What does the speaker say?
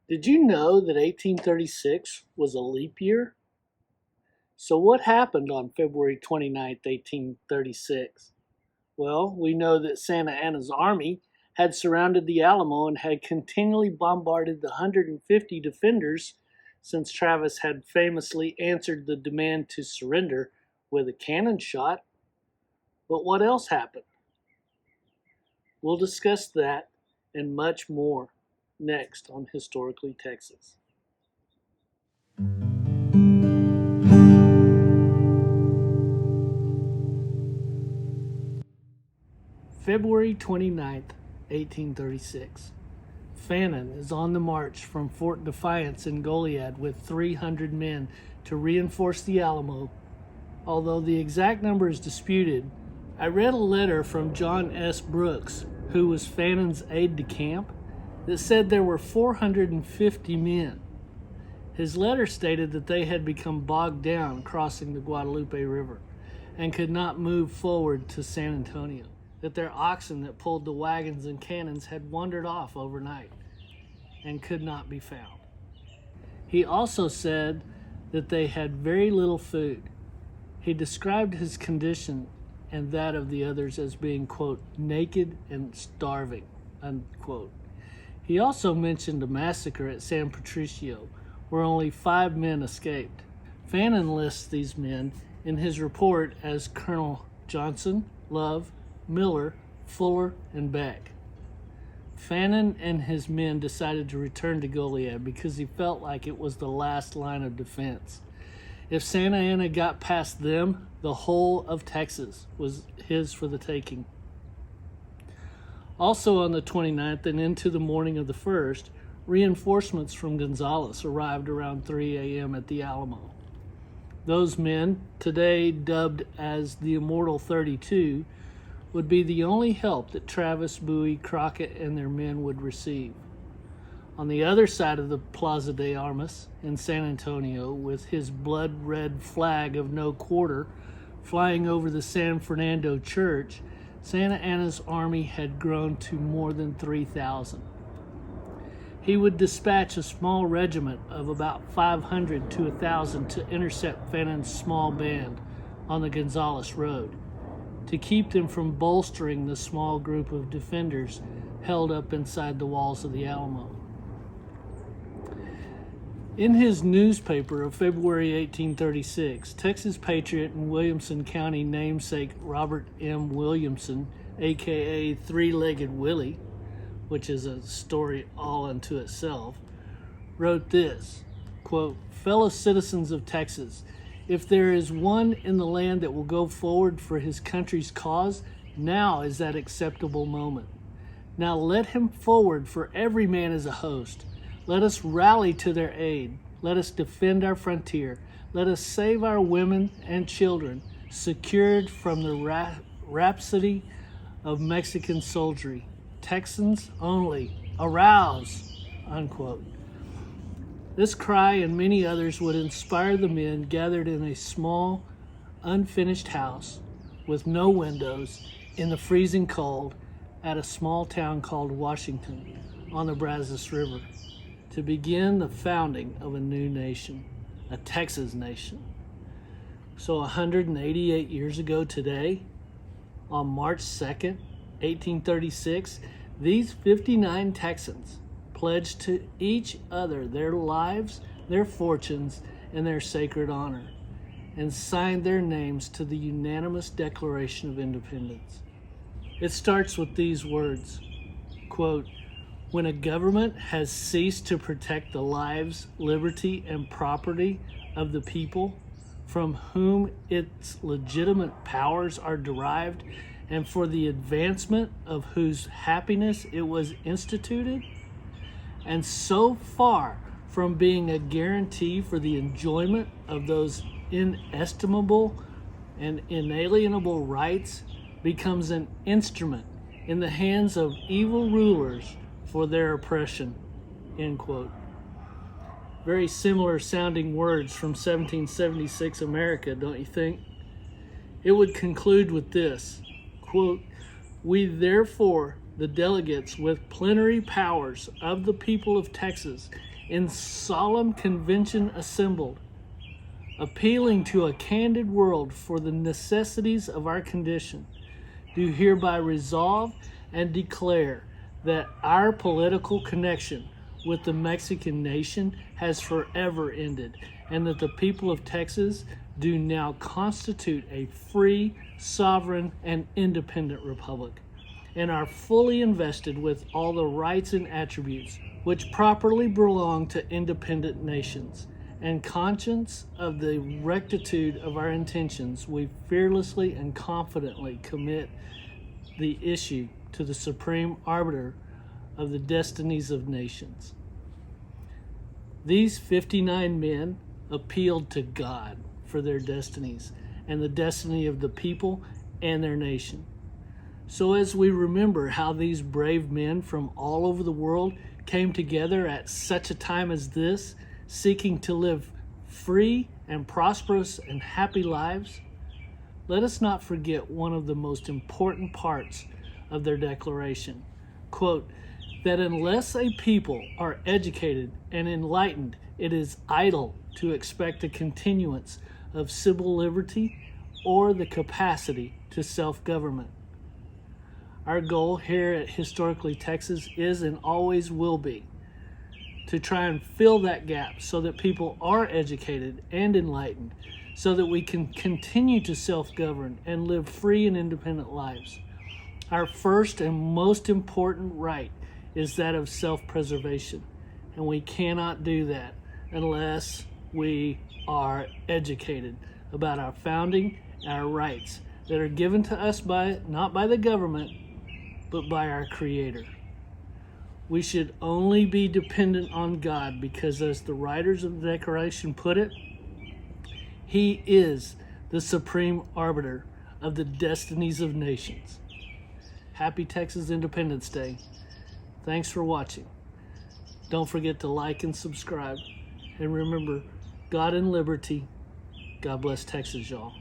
Did you know that 1836 was a leap year? So, what happened on February 29th, 1836? Well, we know that Santa Anna's army had surrounded the Alamo and had continually bombarded the 150 defenders since Travis had famously answered the demand to surrender with a cannon shot. But what else happened? We'll discuss that and much more next on Historically Texas. February 29th, 1836. Fannin is on the march from Fort Defiance in Goliad with 300 men to reinforce the Alamo. Although the exact number is disputed, I read a letter from John S. Brooks, who was Fannin's aide-de-camp, that said there were 450 men. His letter stated that they had become bogged down crossing the Guadalupe River and could not move forward to San Antonio, that their oxen that pulled the wagons and cannons had wandered off overnight and could not be found. He also said that they had very little food. He described his condition and that of the others as being, quote, naked and starving, unquote. He also mentioned a massacre at San Patricio, where only 5 men escaped. Fannin lists these men in his report as Colonel Johnson, Love, Miller, Fuller, and Beck. Fannin and his men decided to return to Goliad because he felt like it was the last line of defense. If Santa Anna got past them, the whole of Texas was his for the taking. Also on the 29th and into the morning of the 1st, reinforcements from Gonzales arrived around 3 a.m. at the Alamo. Those men, today dubbed as the Immortal 32, would be the only help that Travis, Bowie, Crockett, and their men would receive. On the other side of the Plaza de Armas in San Antonio, with his blood-red flag of no quarter flying over the San Fernando Church, Santa Anna's army had grown to more than 3,000. He would dispatch a small regiment of about 500 to 1,000 to intercept Fannin's small band on the Gonzales Road, to keep them from bolstering the small group of defenders held up inside the walls of the Alamo. In his newspaper of February 1836, Texas patriot and Williamson County namesake Robert M. Williamson, aka Three-Legged Willie, which is a story all unto itself, wrote this, quote, "Fellow citizens of Texas, if there is one in the land that will go forward for his country's cause, now is that acceptable moment. Now let him forward, for every man is a host. Let us rally to their aid. Let us defend our frontier. Let us save our women and children, secured from the rhapsody of Mexican soldiery. Texans only, arouse," unquote. This cry and many others would inspire the men gathered in a small, unfinished house with no windows in the freezing cold at a small town called Washington on the Brazos River, to begin the founding of a new nation, a Texas nation. So 188 years ago today, on March 2nd, 1836, these 59 Texans pledged to each other their lives, their fortunes, and their sacred honor, and signed their names to the Unanimous Declaration of Independence. It starts with these words, quote, "When a government has ceased to protect the lives, liberty, and property of the people from whom its legitimate powers are derived, and for the advancement of whose happiness it was instituted, and so far from being a guarantee for the enjoyment of those inestimable and inalienable rights, becomes an instrument in the hands of evil rulers for their oppression," end quote. Very similar sounding words from 1776 America, don't you think? It would conclude with this, quote, "We therefore the delegates with plenary powers of the people of Texas in solemn convention assembled, appealing to a candid world for the necessities of our condition, do hereby resolve and declare that our political connection with the Mexican nation has forever ended, and that the people of Texas do now constitute a free, sovereign, and independent republic, and are fully invested with all the rights and attributes which properly belong to independent nations. And conscious of the rectitude of our intentions, we fearlessly and confidently commit the issue to the supreme arbiter of the destinies of nations. These 59 men appealed to God for their destinies and the destiny of the people and their nation. So as we remember how these brave men from all over the world came together at such a time as this, seeking to live free and prosperous and happy lives, let us not forget one of the most important parts of their declaration. Quote, that unless a people are educated and enlightened, it is idle to expect a continuance of civil liberty or the capacity to self-government. Our goal here at Historically Texas is and always will be to try and fill that gap so that people are educated and enlightened, so that we can continue to self-govern and live free and independent lives. Our first and most important right is that of self-preservation, and we cannot do that unless we are educated about our founding and our rights that are given to us not by the government, but by our Creator. We should only be dependent on God because, as the writers of the Declaration put it, He is the supreme arbiter of the destinies of nations. Happy Texas Independence Day. Thanks for watching. Don't forget to like and subscribe. And remember, God and liberty. God bless Texas, y'all.